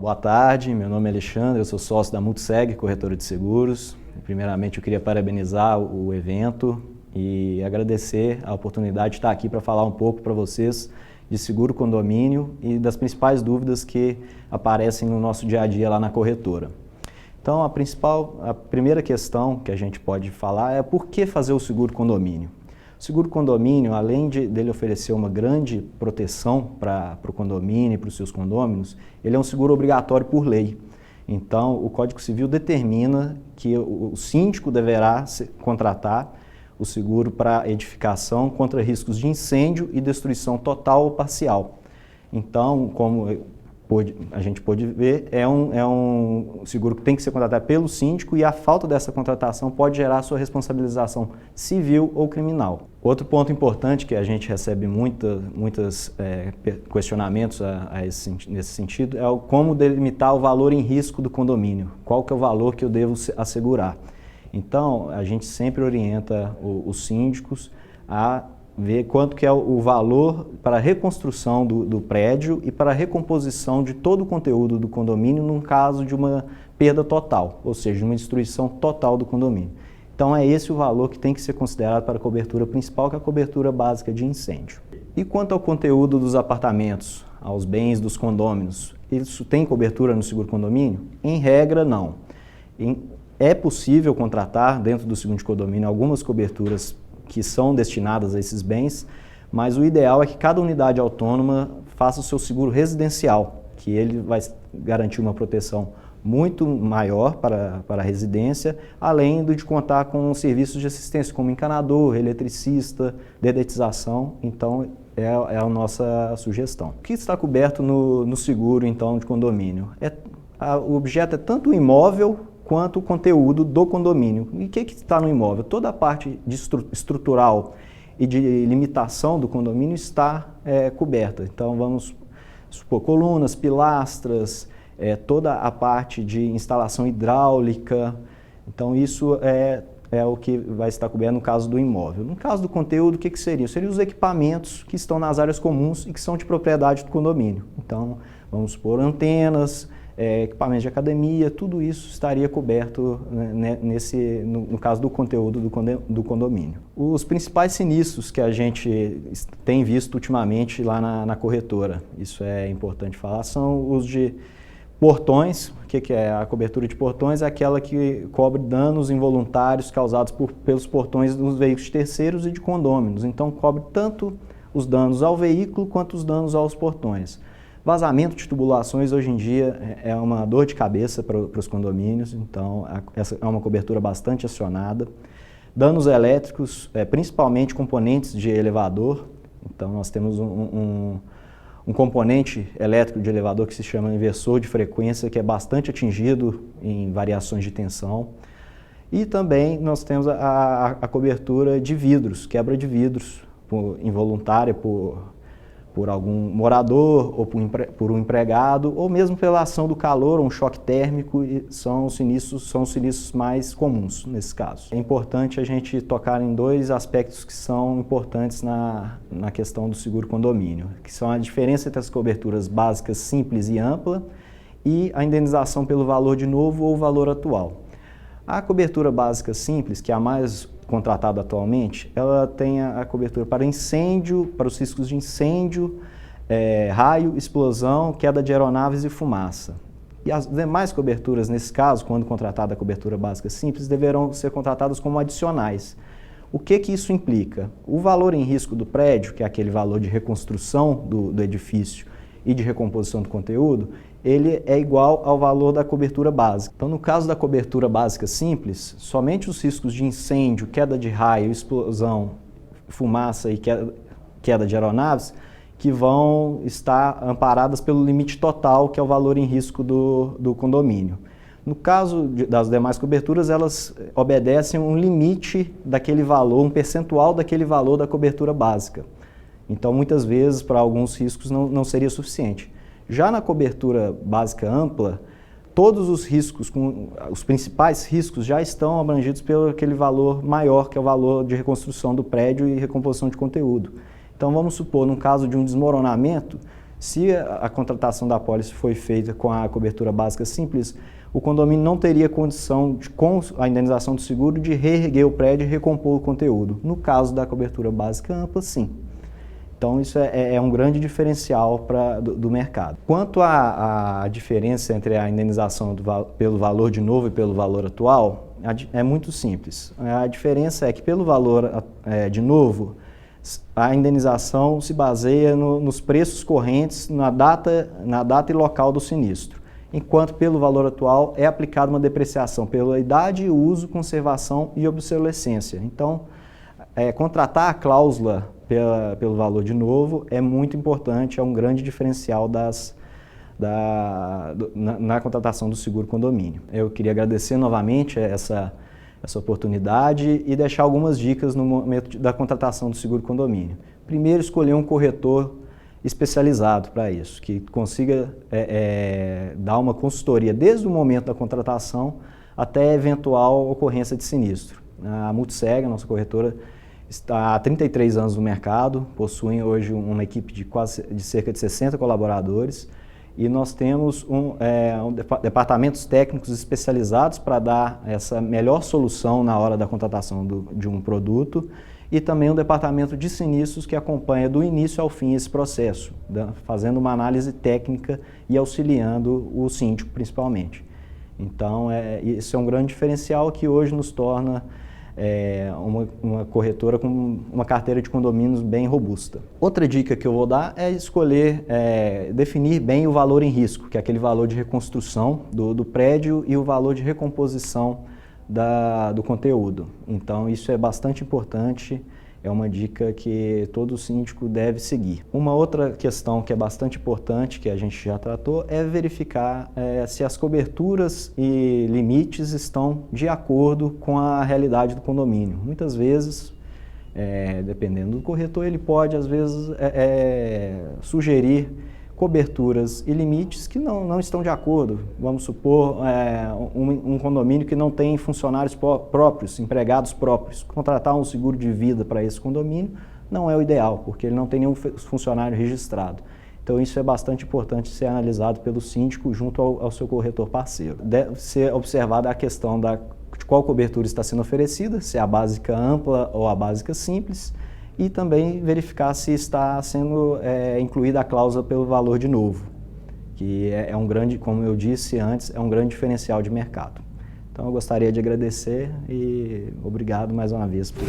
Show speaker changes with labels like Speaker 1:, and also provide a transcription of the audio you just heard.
Speaker 1: Boa tarde, meu nome é Alexandre, eu sou sócio da Multiseg, corretora de seguros. Primeiramente, eu queria parabenizar o evento e agradecer a oportunidade de estar aqui para falar um pouco para vocês de seguro condomínio e das principais dúvidas que aparecem no nosso dia a dia lá na corretora. Então, a primeira questão que a gente pode falar é por que fazer o seguro condomínio? O seguro condomínio, além dele oferecer uma grande proteção para o condomínio e para os seus condôminos, ele é um seguro obrigatório por lei. Então, o Código Civil determina que o síndico deverá contratar o seguro para edificação contra riscos de incêndio e destruição total ou parcial. Então, como a gente pode ver, é um seguro que tem que ser contratado pelo síndico e a falta dessa contratação pode gerar sua responsabilização civil ou criminal. Outro ponto importante que a gente recebe muitos questionamentos nesse sentido é como delimitar o valor em risco do condomínio, qual que é o valor que eu devo assegurar. Então, a gente sempre orienta os síndicos a ver quanto que é o valor para a reconstrução do prédio e para a recomposição de todo o conteúdo do condomínio num caso de uma perda total, ou seja, uma destruição total do condomínio. Então é esse o valor que tem que ser considerado para a cobertura principal, que é a cobertura básica de incêndio. E quanto ao conteúdo dos apartamentos, aos bens dos condôminos, isso tem cobertura no seguro condomínio? Em regra, não. É possível contratar dentro do seguro de condomínio algumas coberturas que são destinadas a esses bens, mas o ideal é que cada unidade autônoma faça o seu seguro residencial, que ele vai garantir uma proteção muito maior para a residência, além de contar com serviços de assistência como encanador, eletricista, dedetização. Então é a nossa sugestão. O que está coberto no seguro então de condomínio? O objeto é tanto o imóvel quanto o conteúdo do condomínio. E o que está no imóvel? Toda a parte estrutural e de limitação do condomínio está coberta. Então vamos supor colunas, pilastras, toda a parte de instalação hidráulica. Então isso é o que vai estar coberto no caso do imóvel. No caso do conteúdo, o que seria? Seriam os equipamentos que estão nas áreas comuns e que são de propriedade do condomínio. Então vamos supor antenas, equipamentos de academia, tudo isso estaria coberto no caso do conteúdo do condomínio. Os principais sinistros que a gente tem visto ultimamente lá na corretora, isso é importante falar, são os de portões. O que é a cobertura de portões? É aquela que cobre danos involuntários causados pelos portões dos veículos terceiros e de condôminos. Então cobre tanto os danos ao veículo quanto os danos aos portões. Vazamento de tubulações hoje em dia é uma dor de cabeça para os condomínios, então essa é uma cobertura bastante acionada. Danos elétricos, principalmente componentes de elevador, então nós temos um componente elétrico de elevador que se chama inversor de frequência, que é bastante atingido em variações de tensão. E também nós temos a cobertura de vidros, quebra de vidros involuntária por algum morador ou por um empregado, ou mesmo pela ação do calor ou um choque térmico, são os sinistros mais comuns nesse caso. É importante a gente tocar em dois aspectos que são importantes na questão do seguro condomínio, que são a diferença entre as coberturas básicas simples e ampla e a indenização pelo valor de novo ou valor atual. A cobertura básica simples, que é a mais contratada atualmente, ela tem a cobertura para incêndio, para os riscos de incêndio, raio, explosão, queda de aeronaves e fumaça. E as demais coberturas, nesse caso, quando contratada a cobertura básica simples, deverão ser contratadas como adicionais. O que isso implica? O valor em risco do prédio, que é aquele valor de reconstrução do edifício e de recomposição do conteúdo, ele é igual ao valor da cobertura básica. Então, no caso da cobertura básica simples, somente os riscos de incêndio, queda de raio, explosão, fumaça e queda de aeronaves que vão estar amparadas pelo limite total, que é o valor em risco do condomínio. No caso das demais coberturas, elas obedecem um limite daquele valor, um percentual daquele valor da cobertura básica. Então, muitas vezes, para alguns riscos não seria suficiente. Já na cobertura básica ampla, todos os riscos, os principais riscos já estão abrangidos pelo aquele valor maior, que é o valor de reconstrução do prédio e recomposição de conteúdo. Então vamos supor, no caso de um desmoronamento, Se a contratação da apólice foi feita com a cobertura básica simples, o condomínio não teria condição, com a indenização do seguro, de reerguer o prédio e recompor o conteúdo. No caso da cobertura básica ampla, sim. Então, isso é um grande diferencial do mercado. Quanto à diferença entre a indenização pelo valor de novo e pelo valor atual, é muito simples. A diferença é que, pelo valor de novo, a indenização se baseia nos preços correntes na data e local do sinistro, enquanto pelo valor atual é aplicada uma depreciação pela idade, uso, conservação e obsolescência. Então, contratar a cláusula pelo valor de novo é muito importante, é um grande diferencial na contratação do seguro condomínio. Eu queria agradecer novamente essa oportunidade e deixar algumas dicas no momento da contratação do seguro condomínio. Primeiro, escolher um corretor especializado para isso, que consiga dar uma consultoria desde o momento da contratação até eventual ocorrência de sinistro. A Multiseg, a nossa corretora, está há 33 anos no mercado, possuem hoje uma equipe de cerca de 60 colaboradores, e nós temos departamentos técnicos especializados para dar essa melhor solução na hora da contratação de um produto, e também um departamento de sinistros que acompanha do início ao fim esse processo, fazendo uma análise técnica e auxiliando o síndico principalmente. Então, isso é um grande diferencial que hoje nos torna uma corretora com uma carteira de condomínios bem robusta. Outra dica que eu vou dar é escolher, definir bem o valor em risco, que é aquele valor de reconstrução do prédio e o valor de recomposição do conteúdo. Então, isso é bastante importante, é uma dica que todo síndico deve seguir. Uma outra questão que é bastante importante, que a gente já tratou, é verificar se as coberturas e limites estão de acordo com a realidade do condomínio. Muitas vezes, dependendo do corretor, ele pode, às vezes, sugerir coberturas e limites que não estão de acordo. Vamos supor um condomínio que não tem funcionários próprios, empregados próprios. Contratar um seguro de vida para esse condomínio não é o ideal, porque ele não tem nenhum funcionário registrado. Então, isso é bastante importante ser analisado pelo síndico junto ao seu corretor parceiro. Deve ser observada a questão de qual cobertura está sendo oferecida, se é a básica ampla ou a básica simples, e também verificar se está sendo incluída a cláusula pelo valor de novo, que é um grande, como eu disse antes, é um grande diferencial de mercado. Então, eu gostaria de agradecer e obrigado mais uma vez por